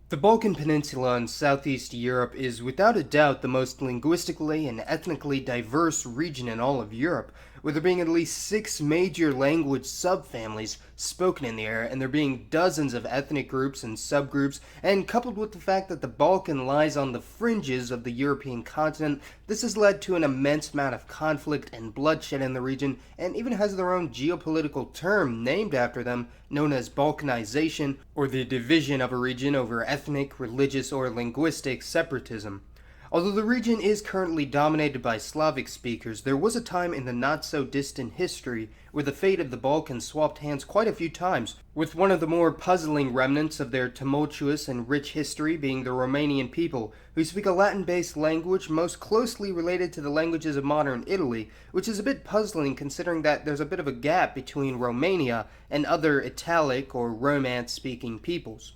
The Balkan Peninsula in southeast Europe is without a doubt the most linguistically and ethnically diverse region in all of Europe, with there being at least 6 major language subfamilies spoken in the area, and there being dozens of ethnic groups and subgroups, and coupled with the fact that the Balkan lies on the fringes of the European continent, this has led to an immense amount of conflict and bloodshed in the region, and even has their own geopolitical term named after them, known as Balkanization, or the division of a region over ethnic, religious, or linguistic separatism. Although the region is currently dominated by Slavic speakers, there was a time in the not-so-distant history where the fate of the Balkans swapped hands quite a few times, with one of the more puzzling remnants of their tumultuous and rich history being the Romanian people, who speak a Latin-based language most closely related to the languages of modern Italy, which is a bit puzzling considering that there's a bit of a gap between Romania and other Italic or Romance-speaking peoples.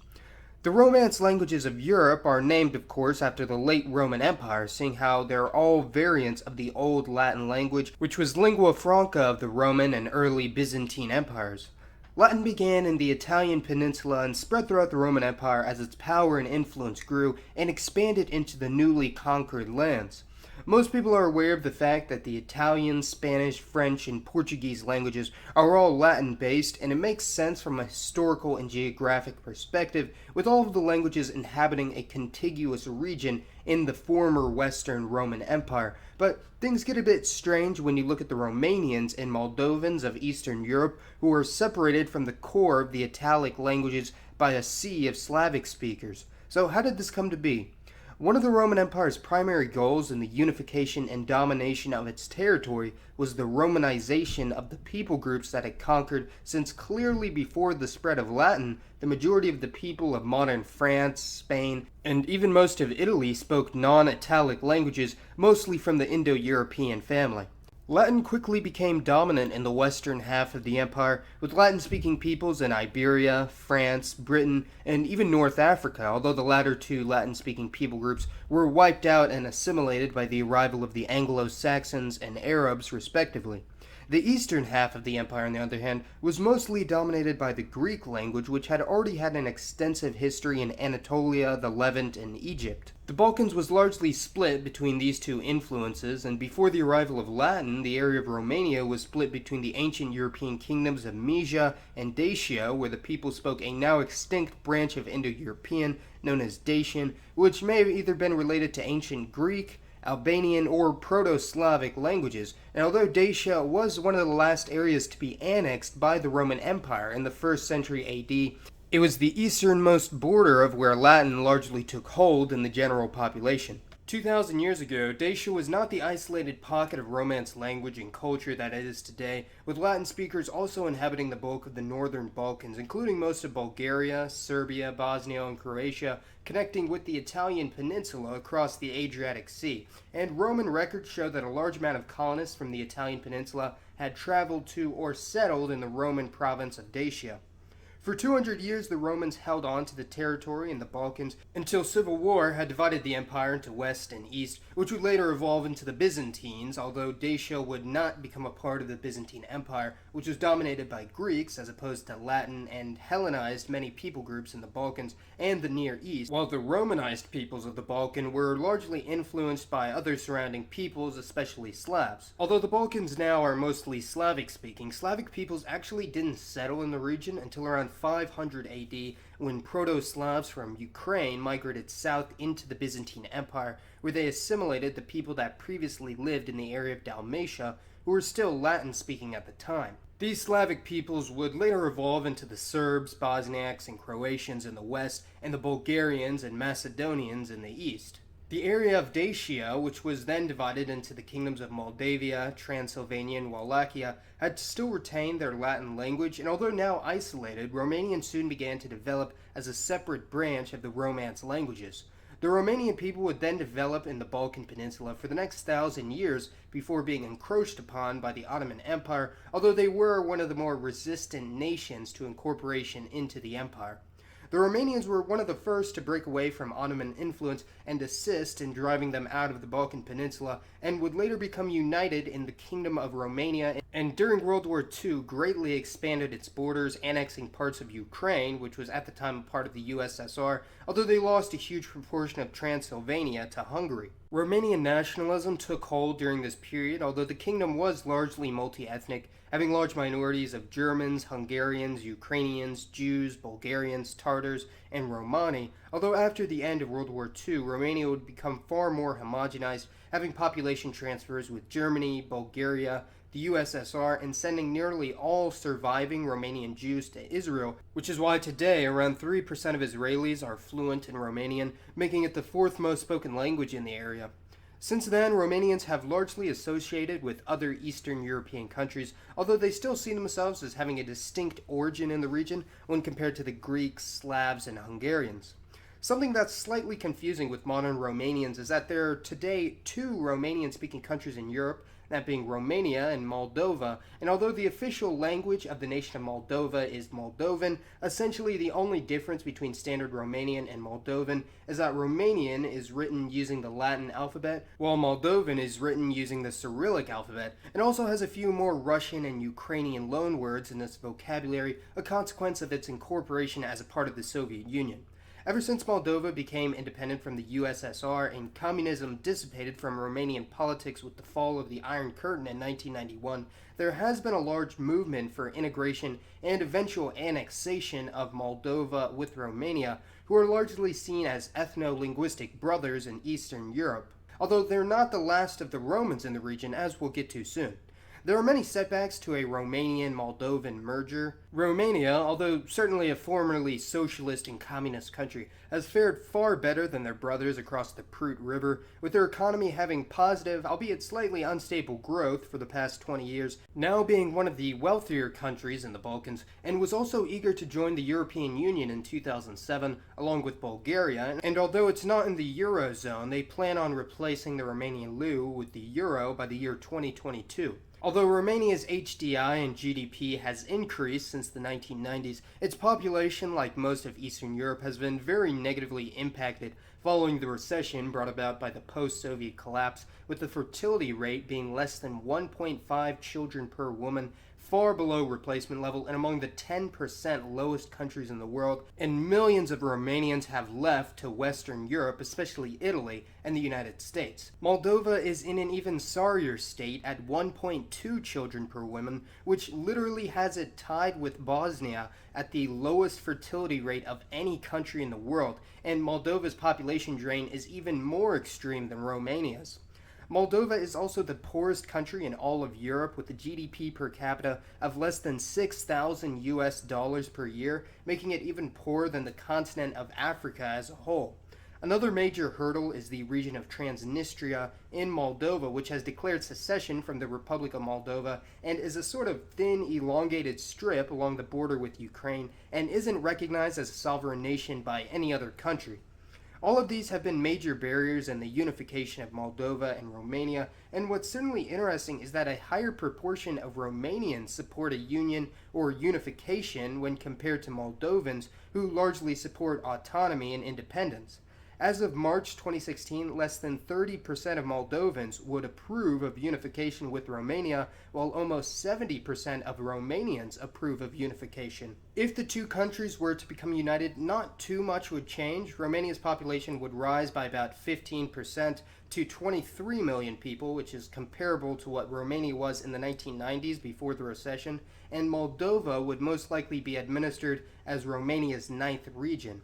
The Romance languages of Europe are named, of course, after the late Roman Empire, seeing how they're all variants of the Old Latin language, which was lingua franca of the Roman and early Byzantine empires. Latin began in the Italian peninsula and spread throughout the Roman Empire as its power and influence grew and expanded into the newly conquered lands. Most people are aware of the fact that the Italian, Spanish, French, and Portuguese languages are all Latin-based, and it makes sense from a historical and geographic perspective, with all of the languages inhabiting a contiguous region in the former Western Roman Empire. But things get a bit strange when you look at the Romanians and Moldovans of Eastern Europe, who are separated from the core of the Italic languages by a sea of Slavic speakers. So how did this come to be? One of the Roman Empire's primary goals in the unification and domination of its territory was the Romanization of the people groups that it conquered, since clearly before the spread of Latin, the majority of the people of modern France, Spain, and even most of Italy spoke non-Italic languages, mostly from the Indo-European family. Latin quickly became dominant in the western half of the empire, with Latin-speaking peoples in Iberia, France, Britain, and even North Africa, although the latter two Latin-speaking people groups were wiped out and assimilated by the arrival of the Anglo-Saxons and Arabs, respectively. The eastern half of the empire, on the other hand, was mostly dominated by the Greek language, which had already had an extensive history in Anatolia, the Levant, and Egypt. The Balkans was largely split between these two influences, and before the arrival of Latin, the area of Romania was split between the ancient European kingdoms of Mysia and Dacia, where the people spoke a now extinct branch of Indo-European known as Dacian, which may have either been related to ancient Greek, Albanian, or Proto-Slavic languages, and although Dacia was one of the last areas to be annexed by the Roman Empire in the 1st century AD, it was the easternmost border of where Latin largely took hold in the general population. 2,000 years ago, Dacia was not the isolated pocket of Romance language and culture that it is today, with Latin speakers also inhabiting the bulk of the northern Balkans, including most of Bulgaria, Serbia, Bosnia, and Croatia, connecting with the Italian peninsula across the Adriatic Sea. And Roman records show that a large amount of colonists from the Italian peninsula had traveled to or settled in the Roman province of Dacia. For 200 years, the Romans held on to the territory in the Balkans until civil war had divided the empire into west and east, which would later evolve into the Byzantines, although Dacia would not become a part of the Byzantine Empire, which was dominated by Greeks as opposed to Latin, and Hellenized many people groups in the Balkans and the Near East, while the Romanized peoples of the Balkan were largely influenced by other surrounding peoples, especially Slavs. Although the Balkans now are mostly Slavic-speaking, Slavic peoples actually didn't settle in the region until around 500 AD, when Proto-Slavs from Ukraine migrated south into the Byzantine Empire, where they assimilated the people that previously lived in the area of Dalmatia, who were still Latin-speaking at the time. These Slavic peoples would later evolve into the Serbs, Bosniaks, and Croatians in the west, and the Bulgarians and Macedonians in the east. The area of Dacia, which was then divided into the kingdoms of Moldavia, Transylvania, and Wallachia, had still retained their Latin language, and although now isolated, Romanian soon began to develop as a separate branch of the Romance languages. The Romanian people would then develop in the Balkan Peninsula for the next 1,000 years before being encroached upon by the Ottoman Empire, although they were one of the more resistant nations to incorporation into the empire. The Romanians were one of the first to break away from Ottoman influence and assist in driving them out of the Balkan Peninsula, and would later become united in the Kingdom of Romania, and during World War II greatly expanded its borders, annexing parts of Ukraine, which was at the time a part of the USSR, although they lost a huge proportion of Transylvania to Hungary. Romanian nationalism took hold during this period, although the kingdom was largely multi-ethnic, having large minorities of Germans, Hungarians, Ukrainians, Jews, Bulgarians, Tartars, and Romani, although after the end of World War II, Romania would become far more homogenized, having population transfers with Germany, Bulgaria, the USSR, and sending nearly all surviving Romanian Jews to Israel, which is why today around 3% of Israelis are fluent in Romanian, making it the fourth most spoken language in the area. Since then, Romanians have largely associated with other Eastern European countries, although they still see themselves as having a distinct origin in the region when compared to the Greeks, Slavs, and Hungarians. Something that's slightly confusing with modern Romanians is that there are today two Romanian-speaking countries in Europe, that being Romania and Moldova, and although the official language of the nation of Moldova is Moldovan, essentially the only difference between standard Romanian and Moldovan is that Romanian is written using the Latin alphabet, while Moldovan is written using the Cyrillic alphabet, and also has a few more Russian and Ukrainian loanwords in its vocabulary, a consequence of its incorporation as a part of the Soviet Union. Ever since Moldova became independent from the USSR and communism dissipated from Romanian politics with the fall of the Iron Curtain in 1991, there has been a large movement for integration and eventual annexation of Moldova with Romania, who are largely seen as ethno-linguistic brothers in Eastern Europe, although they're not the last of the Romans in the region, as we'll get to soon. There are many setbacks to a Romanian-Moldovan merger. Romania, although certainly a formerly socialist and communist country, has fared far better than their brothers across the Prut River, with their economy having positive, albeit slightly unstable growth for the past 20 years, now being one of the wealthier countries in the Balkans, and was also eager to join the European Union in 2007, along with Bulgaria, and although it's not in the Eurozone, they plan on replacing the Romanian leu with the euro by the year 2022. Although Romania's HDI and GDP has increased since the 1990s, its population, like most of Eastern Europe, has been very negatively impacted following the recession brought about by the post-Soviet collapse, with the fertility rate being less than 1.5 children per woman, far below replacement level and among the 10% lowest countries in the world, and millions of Romanians have left to Western Europe, especially Italy and the United States. Moldova is in an even sorrier state at 1.2 children per woman, which literally has it tied with Bosnia at the lowest fertility rate of any country in the world, and Moldova's population drain is even more extreme than Romania's. Moldova is also the poorest country in all of Europe, with a GDP per capita of less than $6,000 per year, making it even poorer than the continent of Africa as a whole. Another major hurdle is the region of Transnistria in Moldova, which has declared secession from the Republic of Moldova and is a sort of thin, elongated strip along the border with Ukraine and isn't recognized as a sovereign nation by any other country. All of these have been major barriers in the unification of Moldova and Romania, and what's certainly interesting is that a higher proportion of Romanians support a union or unification when compared to Moldovans, who largely support autonomy and independence. As of March 2016, less than 30% of Moldovans would approve of unification with Romania, while almost 70% of Romanians approve of unification. If the two countries were to become united, not too much would change. Romania's population would rise by about 15% to 23 million people, which is comparable to what Romania was in the 1990s before the recession, and Moldova would most likely be administered as Romania's ninth region.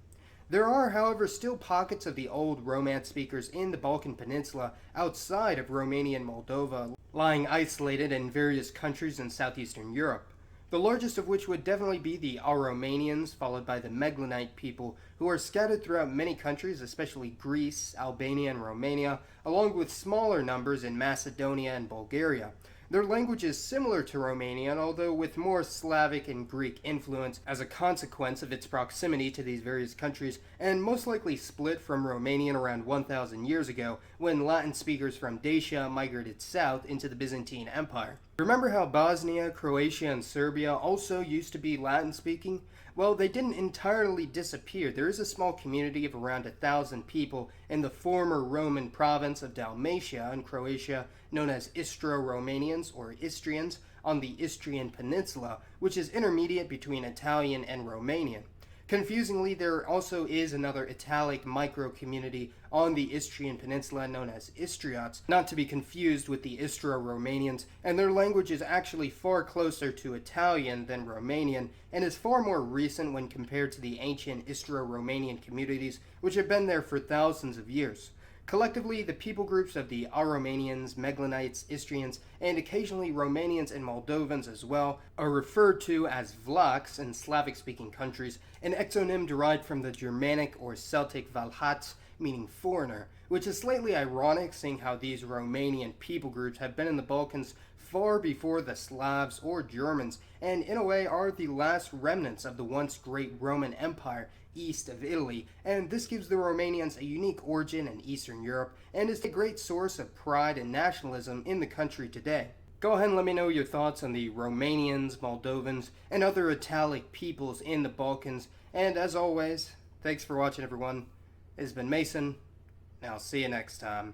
There are, however, still pockets of the old Romance speakers in the Balkan Peninsula outside of Romania and Moldova, lying isolated in various countries in southeastern Europe. The largest of which would definitely be the Romanians, followed by the Meglonite people, who are scattered throughout many countries, especially Greece, Albania, and Romania, along with smaller numbers in Macedonia and Bulgaria. Their language is similar to Romanian, although with more Slavic and Greek influence as a consequence of its proximity to these various countries, and most likely split from Romanian around 1,000 years ago, when Latin speakers from Dacia migrated south into the Byzantine Empire. Remember how Bosnia, Croatia, and Serbia also used to be Latin speaking? Well, they didn't entirely disappear. There is a small community of around 1,000 people in the former Roman province of Dalmatia in Croatia, known as Istro-Romanians or Istrians, on the Istrian Peninsula, which is intermediate between Italian and Romanian. Confusingly, there also is another Italic micro-community on the Istrian Peninsula known as Istriots, not to be confused with the Istro-Romanians, and their language is actually far closer to Italian than Romanian, and is far more recent when compared to the ancient Istro-Romanian communities, which have been there for thousands of years. Collectively, the people groups of the Aromanians, Meglenites, Istrians, and occasionally Romanians and Moldovans as well are referred to as Vlachs in Slavic-speaking countries, an exonym derived from the Germanic or Celtic Valhats, meaning foreigner, which is slightly ironic seeing how these Romanian people groups have been in the Balkans far before the Slavs or Germans, and in a way are the last remnants of the once great Roman Empire east of Italy, and this gives the Romanians a unique origin in Eastern Europe and is a great source of pride and nationalism in the country today. Go ahead and let me know your thoughts on the Romanians, Moldovans, and other Italic peoples in the Balkans, and as always, thanks for watching everyone. It's been Mason, and I'll see you next time.